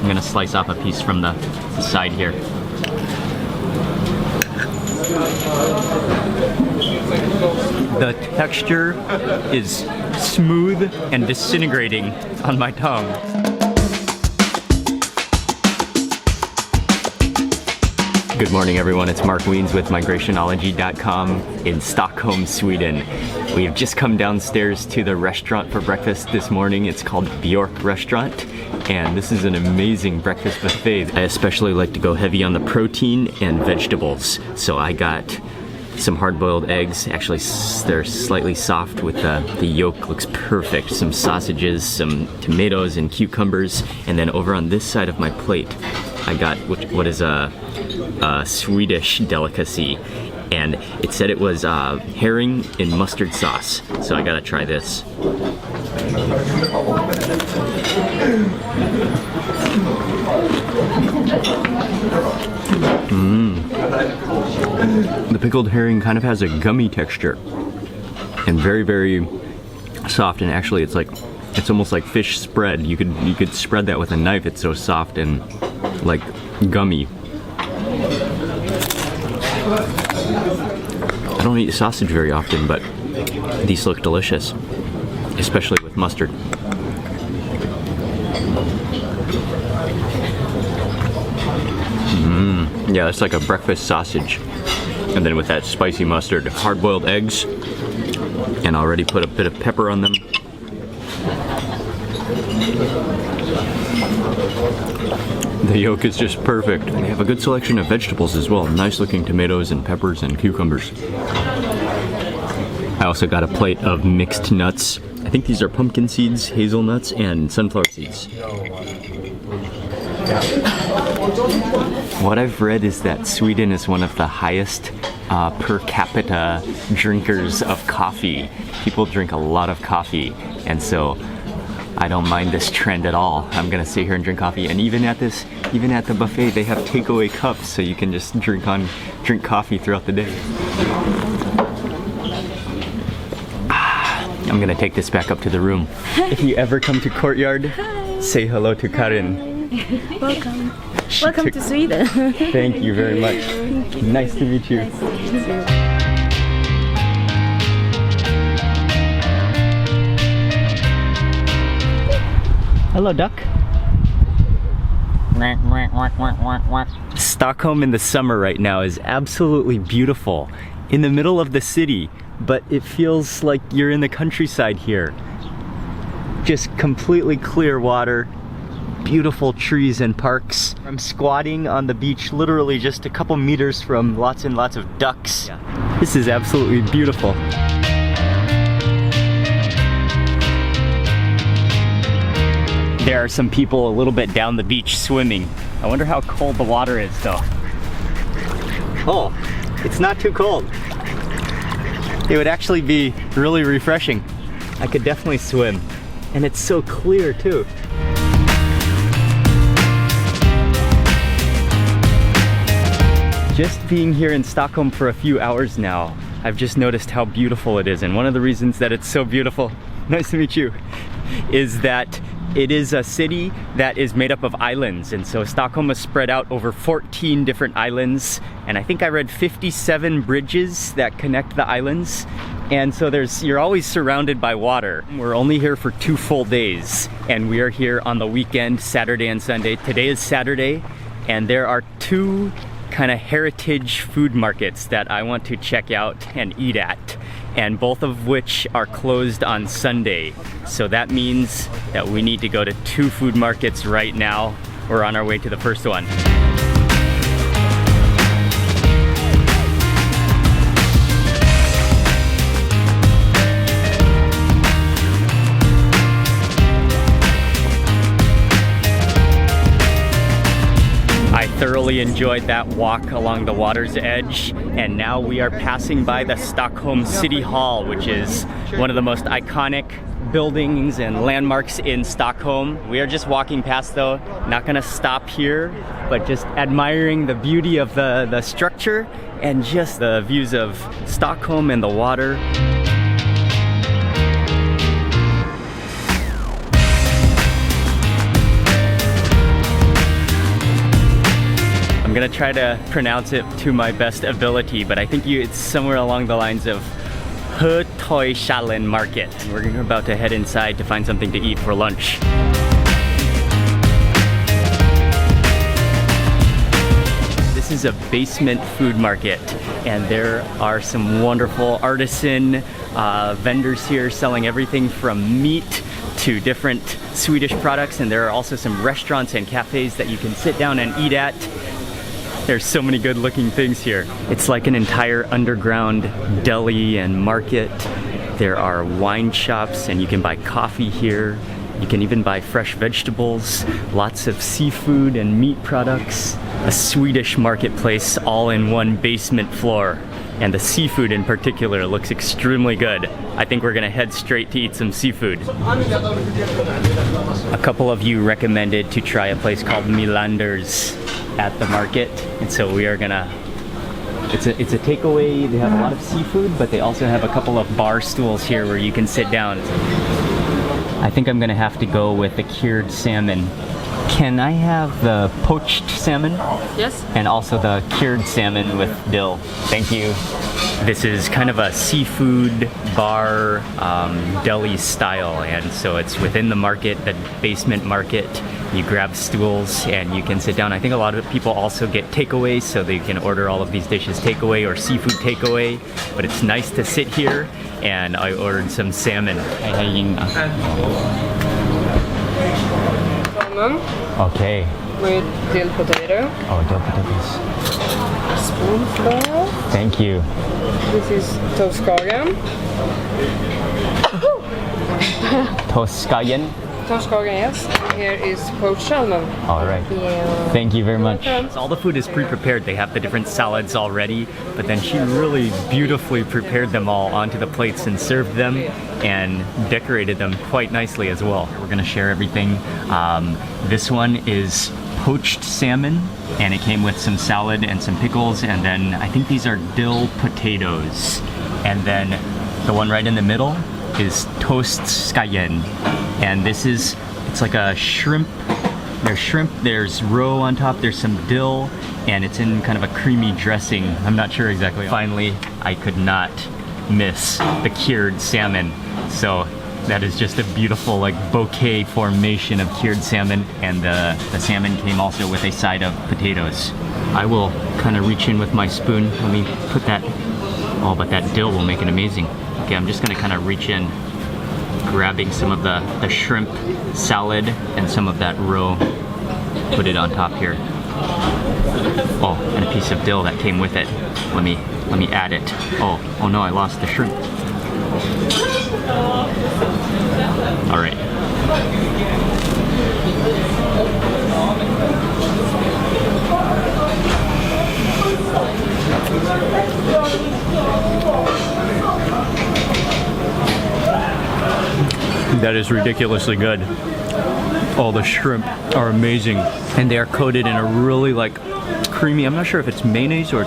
I'm gonna slice off a piece from the side here. The texture is smooth and disintegrating on my tongue. Good morning everyone, it's Mark Wiens with migrationology.com in Stockholm, Sweden. We have just come downstairs to the restaurant for breakfast this morning. It's called Bjork Restaurant, and this is an amazing breakfast buffet. I especially like to go heavy on the protein and vegetables. So I got some hard-boiled eggs. Actually, they're slightly soft with the yolk, looks perfect. Some sausages, some tomatoes and cucumbers. And then over on this side of my plate, I got what is a Swedish delicacy, and it said it was herring in mustard sauce, so I gotta try this. The pickled herring kind of has a gummy texture and very, very soft, and actually it's almost like fish spread. You could spread that with a knife. It's so soft and like gummy. I don't eat sausage very often, but these look delicious, especially with mustard. Yeah, it's like a breakfast sausage. And then with that spicy mustard, hard-boiled eggs, and already put a bit of pepper on them. The yolk is just perfect. They have a good selection of vegetables as well. Nice looking tomatoes and peppers and cucumbers. I also got a plate of mixed nuts. I think these are pumpkin seeds, hazelnuts, and sunflower seeds. What I've read is that Sweden is one of the highest per capita drinkers of coffee. People drink a lot of coffee, and so I don't mind this trend at all. I'm gonna sit here and drink coffee, and even at the buffet, they have takeaway cups, so you can just drink coffee throughout the day. I'm gonna take this back up to the room. If you ever come to Courtyard, say hello to Karin. Welcome. Welcome to Sweden. Thank you very much. Nice to meet you. Nice to meet you. Hello, duck. Stockholm in the summer right now is absolutely beautiful. In the middle of the city, but it feels like you're in the countryside here. Just completely clear water, beautiful trees and parks. I'm squatting on the beach literally just a couple meters from lots and lots of ducks. Yeah. This is absolutely beautiful. There are some people a little bit down the beach swimming. I wonder how cold the water is though. Oh, it's not too cold. It would actually be really refreshing. I could definitely swim. And it's so clear too. Just being here in Stockholm for a few hours now, I've just noticed how beautiful it is. And one of the reasons that it's so beautiful, nice to meet you, is that it is a city that is made up of islands. And so Stockholm is spread out over 14 different islands. And I think I read 57 bridges that connect the islands. And so you're always surrounded by water. We're only here for 2 full days. And we are here on the weekend, Saturday and Sunday. Today is Saturday, and there are 2 kind of heritage food markets that I want to check out and eat at, and both of which are closed on Sunday. So that means that we need to go to 2 food markets right now. We're on our way to the first one. I thoroughly enjoyed that walk along the water's edge, and now we are passing by the Stockholm City Hall, which is one of the most iconic buildings and landmarks in Stockholm. We are just walking past though, not gonna stop here, but just admiring the beauty of the structure and just the views of Stockholm and the water. gonna try to pronounce it to my best ability, but I think it's somewhere along the lines of Hötorgshallen Market. We're about to head inside to find something to eat for lunch. This is a basement food market, and there are some wonderful artisan vendors here selling everything from meat to different Swedish products, and there are also some restaurants and cafes that you can sit down and eat at. There's so many good looking things here. It's like an entire underground deli and market. There are wine shops, and you can buy coffee here. You can even buy fresh vegetables, lots of seafood and meat products. A Swedish marketplace all in one basement floor. And the seafood in particular looks extremely good. I think we're gonna head straight to eat some seafood. A couple of you recommended to try a place called Melanders at the market, and so we are gonna, it's a takeaway. They have a lot of seafood, but they also have a couple of bar stools here where you can sit down. I think I'm gonna have to go with the cured salmon. Can I have the poached salmon? Yes. And also the cured salmon with dill. Thank you. This is kind of a seafood bar, deli style, and so it's within the market, the basement market. You grab stools and you can sit down. I think a lot of people also get takeaways, so they can order all of these dishes takeaway or seafood takeaway. But it's nice to sit here, and I ordered some salmon. Hi, Ying. Salmon. Okay. With dill potato. Oh, dill potatoes. Spoonful. Thank you. This is toast skagen. Toast skagen. Toast skagen, yes. And here is poached salmon. All right. Yeah. Thank you very much. Welcome. All the food is pre-prepared. They have the different salads already, but then she really beautifully prepared them all onto the plates and served them and decorated them quite nicely as well. We're gonna share everything. This one is poached salmon, and it came with some salad and some pickles, and then I think these are dill potatoes. And then the one right in the middle is toast skagen, and this is, it's like a shrimp. There's shrimp, there's roe on top, there's some dill, and it's in kind of a creamy dressing. I'm not sure exactly. Finally, I could not miss the cured salmon. So that is just a beautiful like bouquet formation of cured salmon, and the salmon came also with a side of potatoes. I will kind of reach in with my spoon. Let me put that, oh, but that dill will make it amazing. Okay, I'm just gonna kind of reach in, grabbing some of the shrimp salad and some of that roe, put it on top here. Oh, and a piece of dill that came with it. Let me add it. Oh no, I lost the shrimp. All right. That is ridiculously good. Oh, the shrimp are amazing. And they are coated in a really like creamy, I'm not sure if it's mayonnaise or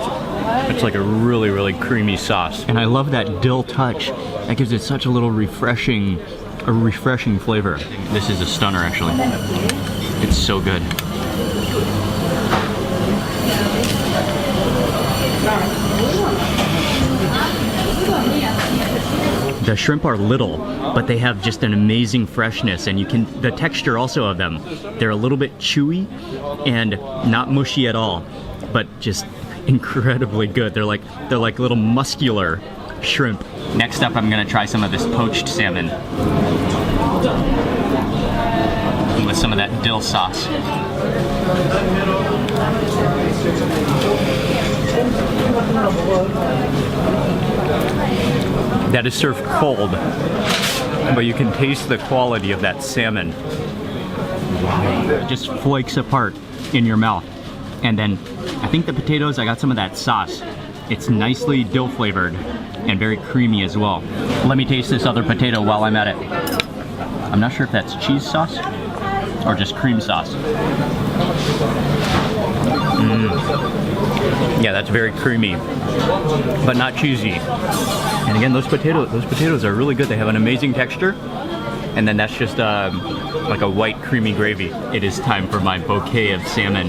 it's like a really, really creamy sauce. And I love that dill touch. That gives it such a little refreshing flavor. This is a stunner actually. It's so good. The shrimp are little, but they have just an amazing freshness, and the texture also of them, they're a little bit chewy and not mushy at all, but just incredibly good. They're like little muscular shrimp. Next up, I'm gonna try some of this poached salmon with some of that dill sauce. That is served cold, but you can taste the quality of that salmon. It just flakes apart in your mouth. And then I think the potatoes, I got some of that sauce. It's nicely dill flavored and very creamy as well. Let me taste this other potato while I'm at it. I'm not sure if that's cheese sauce or just cream sauce. Yeah, that's very creamy, but not cheesy. And again, those potatoes are really good. They have an amazing texture. And then that's just like a white creamy gravy. It is time for my bouquet of salmon.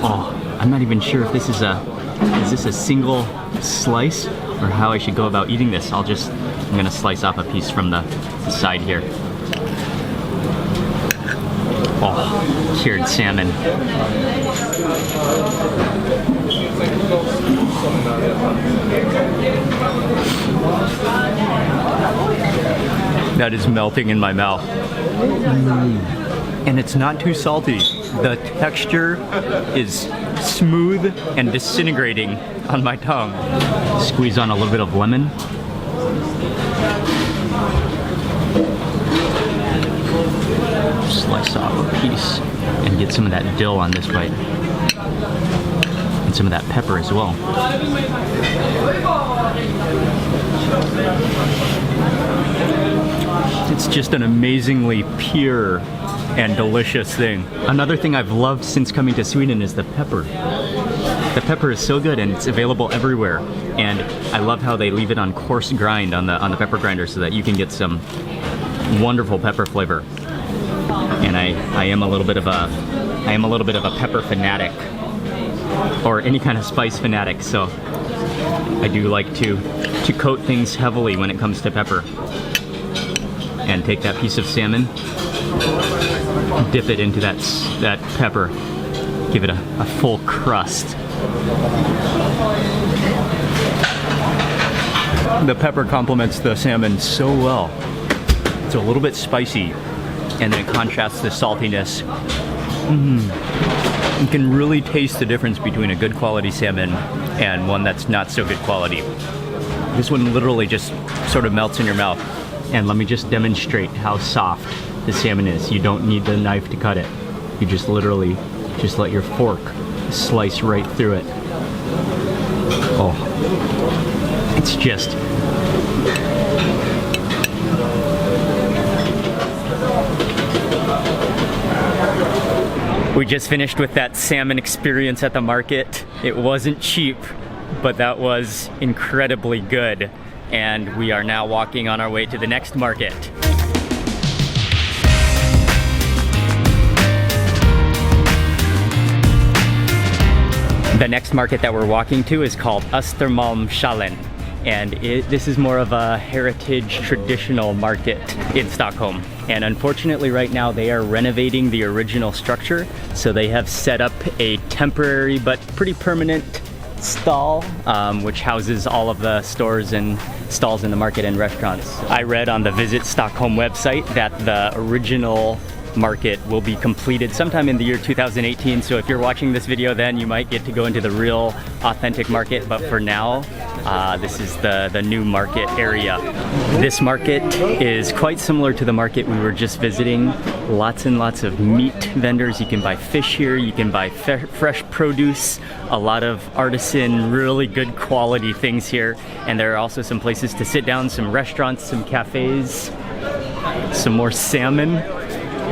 Oh, I'm not even sure if this is a single slice or how I should go about eating this. I'm gonna slice off a piece from the side here. Oh, cured salmon. That is melting in my mouth. And it's not too salty. The texture is smooth and disintegrating on my tongue. Squeeze on a little bit of lemon. Slice off a piece and get some of that dill on this bite. And some of that pepper as well. It's just an amazingly pure and delicious thing. Another thing I've loved since coming to Sweden is the pepper. The pepper is so good and it's available everywhere. And I love how they leave it on coarse grind on the pepper grinder so that you can get some wonderful pepper flavor. And I am a little bit of a pepper fanatic, or any kind of spice fanatic, so I do like to coat things heavily when it comes to pepper. And take that piece of salmon, dip it into that pepper, give it a full crust. The pepper complements the salmon so well. It's a little bit spicy, and then it contrasts the saltiness. You can really taste the difference between a good quality salmon and one that's not so good quality. This one literally just sort of melts in your mouth. And let me just demonstrate how soft the salmon is. You don't need the knife to cut it. You just literally just let your fork slice right through it. Oh, it's just... We just finished with that salmon experience at the market. It wasn't cheap, but that was incredibly good. And we are now walking on our way to the next market. The next market that we're walking to is called Östermalmshallen, and this is more of a heritage traditional market in Stockholm. And unfortunately right now they are renovating the original structure, so they have set up a temporary but pretty permanent stall, which houses all of the stores and stalls in the market and restaurants. I read on the Visit Stockholm website that the original market will be completed sometime in the year 2018, so if you're watching this video then you might get to go into the real authentic market, but for now this is the new market area. This market is quite similar to the market we were just visiting. Lots and lots of meat vendors. You can buy fish here, you can buy fresh produce, a lot of artisan, really good quality things here, and there are also some places to sit down, some restaurants, some cafes, some more salmon.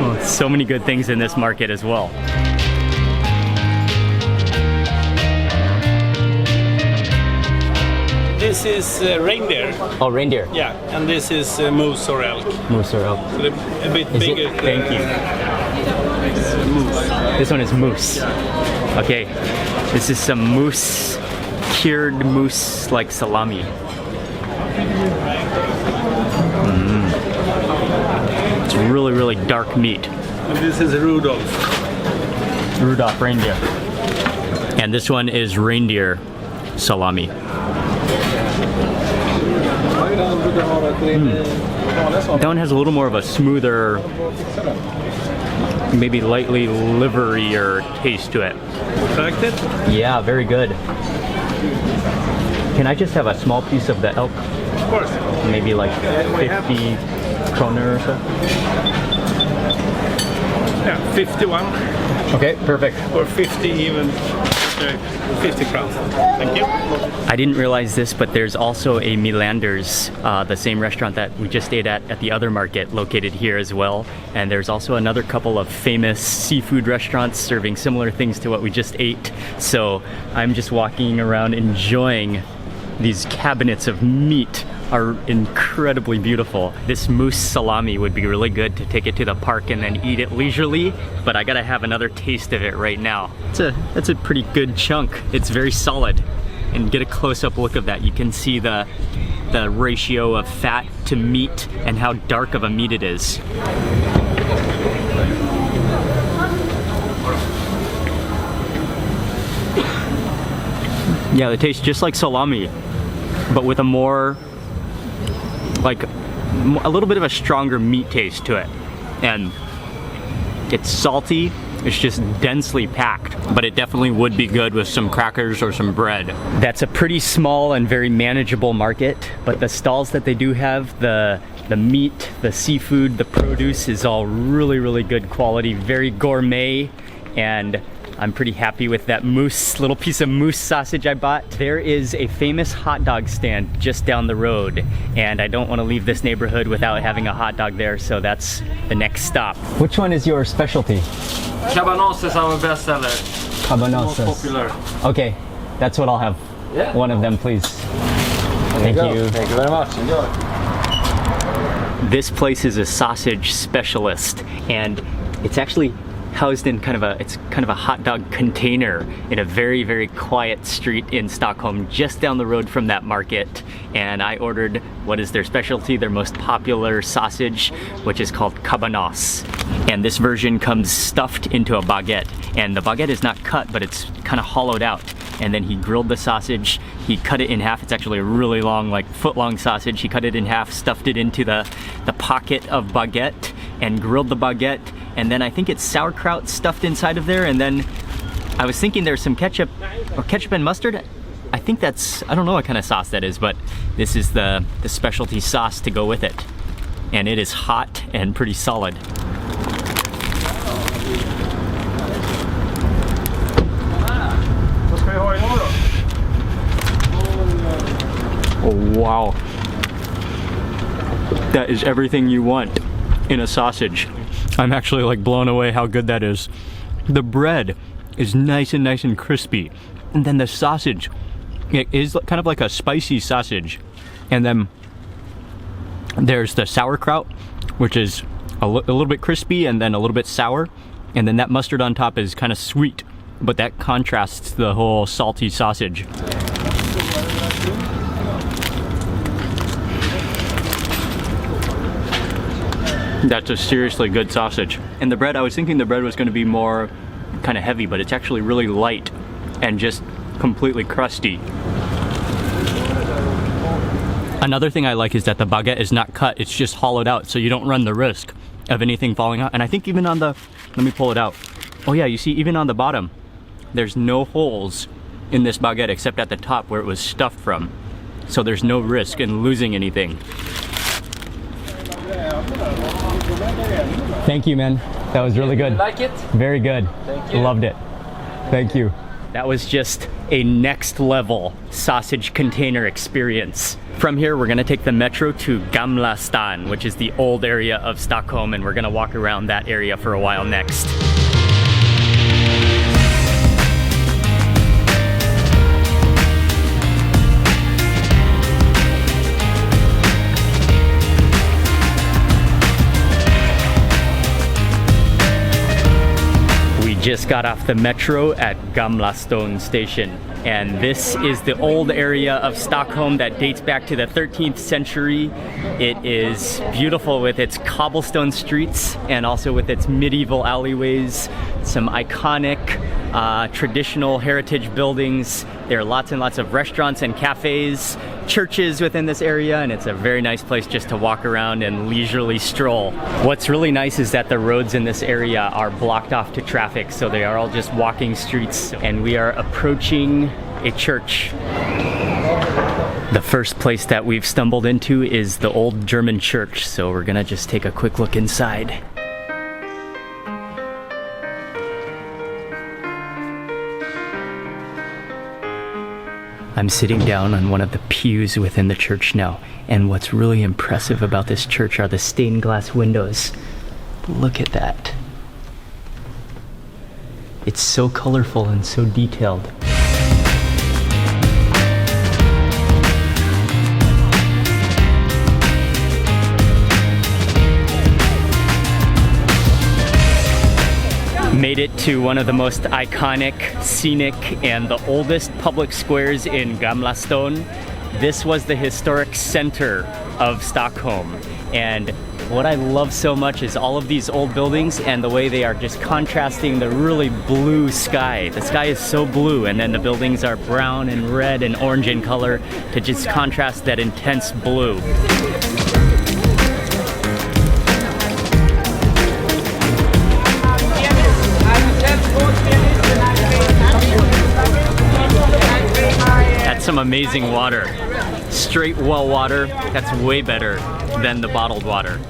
Oh, so many good things in this market as well. This is reindeer. Oh, reindeer. Yeah, and this is moose or elk. Moose or elk. So a bit bigger. Thank you. Moose. This one is moose. Okay, this is some moose, cured moose like salami. It's really, really dark meat. And this is Rudolph. Rudolph reindeer. And this one is reindeer salami. That one has a little more of a smoother, maybe lightly livery-er taste to it. Liked it? Yeah, very good. Can I just have a small piece of the elk? Of course. Maybe like 50 kroner or so? Yeah, 51. Okay, perfect. Or 50 even. 50 crowns. Thank you. I didn't realize this, but there's also a Melanders, the same restaurant that we just ate at the other market, located here as well. And there's also another couple of famous seafood restaurants serving similar things to what we just ate. So I'm just walking around enjoying these cabinets of meat are incredibly beautiful. This moose salami would be really good to take it to the park and then eat it leisurely, but I gotta have another taste of it right now. That's a pretty good chunk. It's very solid. And get a close-up look of that. You can see the ratio of fat to meat and how dark of a meat it is. Yeah, it tastes just like salami, but with a more, like, a little bit of a stronger meat taste to it. And it's salty, it's just densely packed, but it definitely would be good with some crackers or some bread. That's a pretty small and very manageable market, but the stalls that they do have, the meat, the seafood, the produce is all really, really good quality, very gourmet, and I'm pretty happy with that little piece of moose sausage I bought. There is a famous hot dog stand just down the road, and I don't want to leave this neighborhood without having a hot dog there, so that's the next stop. Which one is your specialty? Kabanoss is our best seller. Kabanoss. Most popular. Okay, that's what I'll have. Yeah. One of them, please. Thank you. Thank you very much. Enjoy. This place is a sausage specialist, and it's actually housed in kind of a hot dog container in a very, very quiet street in Stockholm, just down the road from that market. And I ordered what is their specialty, their most popular sausage, which is called Kabanoss. And this version comes stuffed into a baguette, and the baguette is not cut, but it's kind of hollowed out. And then he grilled the sausage, he cut it in half. It's actually a really long, like foot-long sausage. He cut it in half, stuffed it into the pocket of baguette, and grilled the baguette. And then I think it's sauerkraut stuffed inside of there. And then I was thinking there's some ketchup and mustard. I think that's, I don't know what kind of sauce that is, but this is the specialty sauce to go with it. And it is hot and pretty solid. Oh, wow. That is everything you want in a sausage. I'm actually like blown away how good that is. The bread is nice and crispy. And then the sausage, it is kind of like a spicy sausage. And then there's the sauerkraut, which is a little bit crispy and then a little bit sour. And then that mustard on top is kind of sweet, but that contrasts the whole salty sausage. That's a seriously good sausage. And the bread, I was thinking the bread was going to be more kind of heavy, but it's actually really light and just completely crusty. Another thing I like is that the baguette is not cut, it's just hollowed out, so you don't run the risk of anything falling out. And I think even on the, let me pull it out. Oh yeah, you see even on the bottom, there's no holes in this baguette except at the top where it was stuffed from. So there's no risk in losing anything. Thank you, man. That was really good. You like it? Very good. Thank you. Loved it. Thank you. That was just a next level sausage container experience. From here, we're gonna take the metro to Gamla Stan, which is the old area of Stockholm, and we're gonna walk around that area for a while next. Just got off the metro at Gamla Stan station, and this is the old area of Stockholm that dates back to the 13th century. It is beautiful with its cobblestone streets and also with its medieval alleyways, some iconic traditional heritage buildings. There are lots and lots of restaurants and cafes, churches within this area, and it's a very nice place just to walk around and leisurely stroll. What's really nice is that the roads in this area are blocked off to traffic, so they are all just walking streets, and we are approaching a church. The first place that we've stumbled into is the old German church, so we're gonna just take a quick look inside. I'm sitting down on one of the pews within the church now, and what's really impressive about this church are the stained glass windows. Look at that. It's so colorful and so detailed. made it to one of the most iconic, scenic, and the oldest public squares in Gamla Stan. This was the historic center of Stockholm. And what I love so much is all of these old buildings and the way they are just contrasting the really blue sky. The sky is so blue, and then the buildings are brown and red and orange in color to just contrast that intense blue. That's some amazing water. Straight well water, that's way better than the bottled water.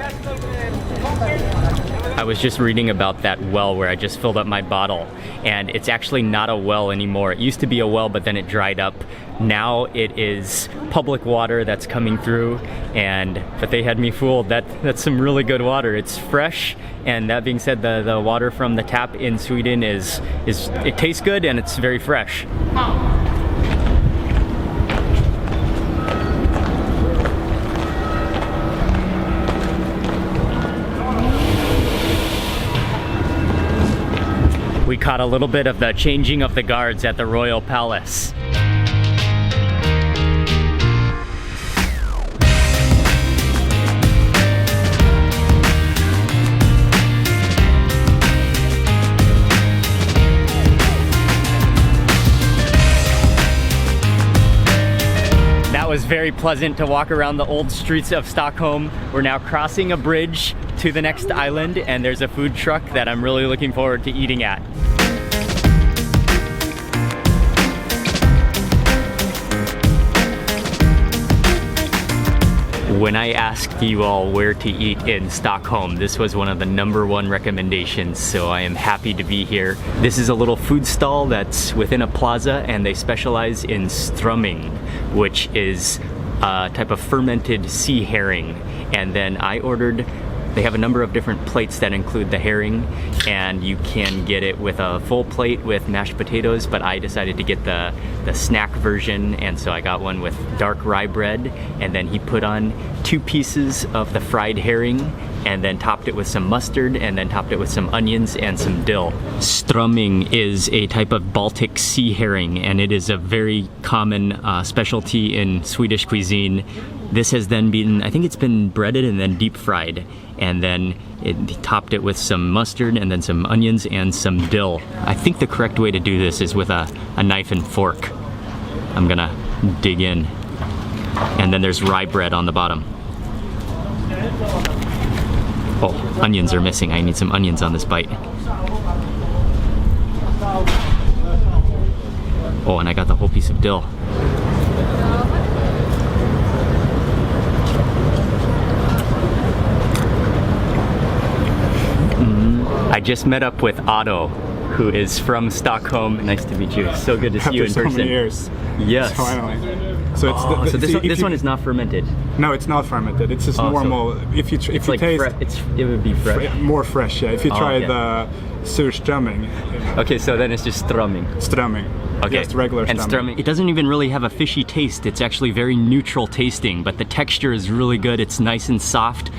I was just reading about that well where I just filled up my bottle, and it's actually not a well anymore. It used to be a well, but then it dried up. Now it is public water that's coming through, but they had me fooled. That's some really good water. It's fresh, and that being said, the water from the tap in Sweden it tastes good and it's very fresh. We caught a little bit of the changing of the guards at the Royal Palace. That was very pleasant to walk around the old streets of Stockholm. We're now crossing a bridge to the next island, and there's a food truck that I'm really looking forward to eating at. When I asked you all where to eat in Stockholm, this was one of the #1 recommendations, so I am happy to be here. This is a little food stall that's within a plaza, and they specialize in strömming, which is a type of fermented sea herring. And then I ordered, they have a number of different plates that include the herring, and you can get it with a full plate with mashed potatoes, but I decided to get the snack version, and so I got one with dark rye bread, and then he put on 2 pieces of the fried herring, and then topped it with some mustard, and then topped it with some onions and some dill. Strömming is a type of Baltic sea herring, and it is a very common specialty in Swedish cuisine. This has then been, I think it's been breaded and then deep fried, and then he topped it with some mustard and then some onions and some dill. I think the correct way to do this is with a knife and fork. I'm gonna dig in. And then there's rye bread on the bottom. Oh, onions are missing. I need some onions on this bite. Oh, and I got the whole piece of dill. I just met up with Otto, who is from Stockholm. Nice to meet you. So good to see you in person. After so many years. Yes. Finally. So it's so this one is not fermented. No, it's not fermented. It's just normal. So if you like taste, it would be fresh. More fresh, yeah. If you try okay. the surströmming. Okay, so then it's just strömming. Strömming. Okay. Just regular and strömming. It doesn't even really have a fishy taste. It's actually very neutral tasting, but the texture is really good. It's nice and soft.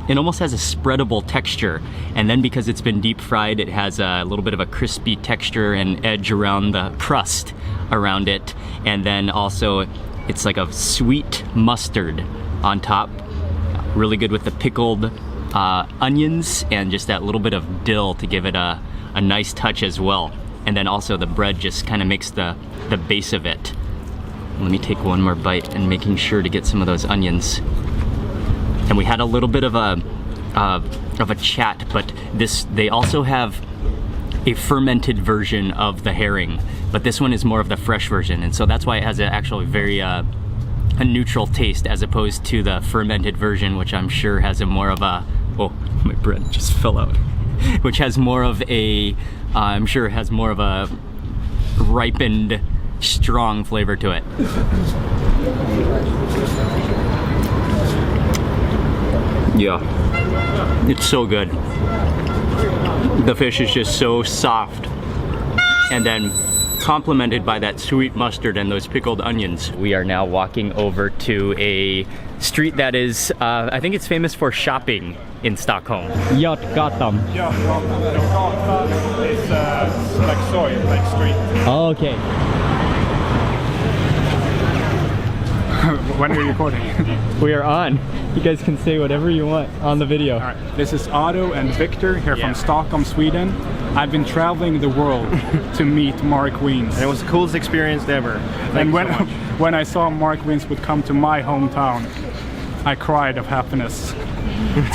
It almost has a spreadable texture, and then because it's been deep fried, it has a little bit of a crispy texture and edge around the crust around it, and then also it's like a sweet mustard on top, really good with the pickled onions and just that little bit of dill to give it a nice touch as well. And then also the bread just kind of makes the base of it. Let me take one more bite and making sure to get some of those onions. And we had a little bit of a chat, but they also have a fermented version of the herring, but this one is more of the fresh version, and so that's why it has actually very a neutral taste as opposed to the fermented version, which I'm sure has a more of a, oh, my bread just fell out, which has more of a, I'm sure has more of a ripened, strong flavor to it. Yeah, it's so good. The fish is just so soft, and then complemented by that sweet mustard and those pickled onions. We are now walking over to a street that is, I think it's famous for shopping in Stockholm. Götgatan. Yeah, Gatan is like soil, like street. Oh, okay. When are you recording? We are on. You guys can say whatever you want on the video. All right. This is Otto and Victor here from Stockholm, Sweden. I've been traveling the world to meet Mark Wiens. And it was the coolest experience ever. And when I saw Mark Wiens would come to my hometown, I cried of happiness.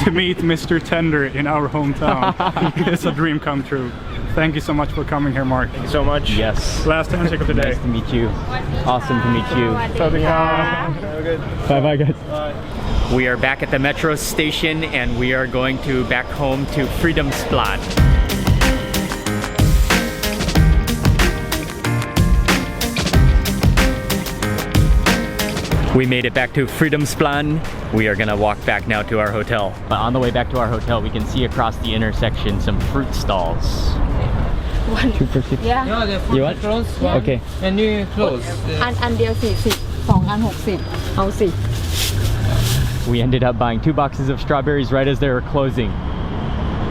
To meet Mr. Tender in our hometown. It's a dream come true. Thank you so much for coming here, Mark. Thank you so much. Yes. Last handshake of the day. Nice to meet you. Awesome to meet you. Have a good. Bye-bye, guys. Bye. We are back at the metro station and we are going to back home to Fridhemsplan. We made it back to Fridhemsplan. We are gonna walk back now to our hotel. But on the way back to our hotel, we can see across the intersection some fruit stalls. 2 for 6. Yeah. Yeah, the You want? clothes. Okay. And new clothes. อันเดียว40 2 อัน60เอาสิ We ended up buying 2 boxes of strawberries right as they were closing.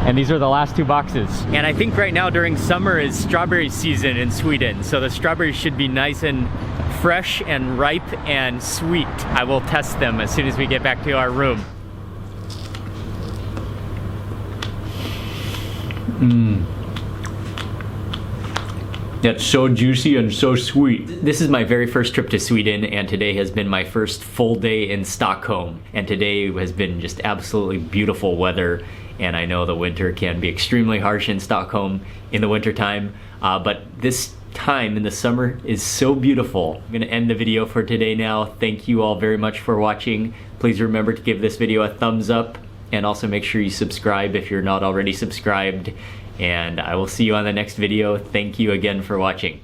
And these are the last 2 boxes. And I think right now during summer is strawberry season in Sweden. So the strawberries should be nice and fresh and ripe and sweet. I will test them as soon as we get back to our room. That's so juicy and so sweet. This is my very first trip to Sweden, and today has been my first full day in Stockholm. And today has been just absolutely beautiful weather. And I know the winter can be extremely harsh in Stockholm in the winter time, but this time in the summer is so beautiful. I'm gonna end the video for today now. Thank you all very much for watching. Please remember to give this video a thumbs up, and also make sure you subscribe if you're not already subscribed. And I will see you on the next video. Thank you again for watching.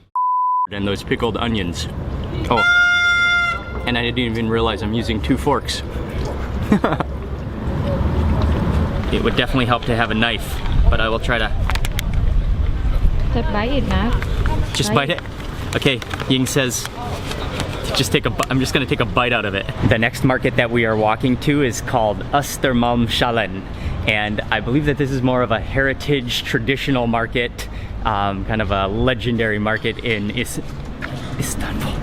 And those pickled onions. Oh, and I didn't even realize I'm using 2 forks. It would definitely help to have a knife, but I will try to จะไบต์อีกนะ just bite it. Okay, Ying says I'm just gonna take a bite out of it. The next market that we are walking to is called Östermalmshallen, and I believe that this is more of a heritage traditional market, kind of a legendary market in Istanbul.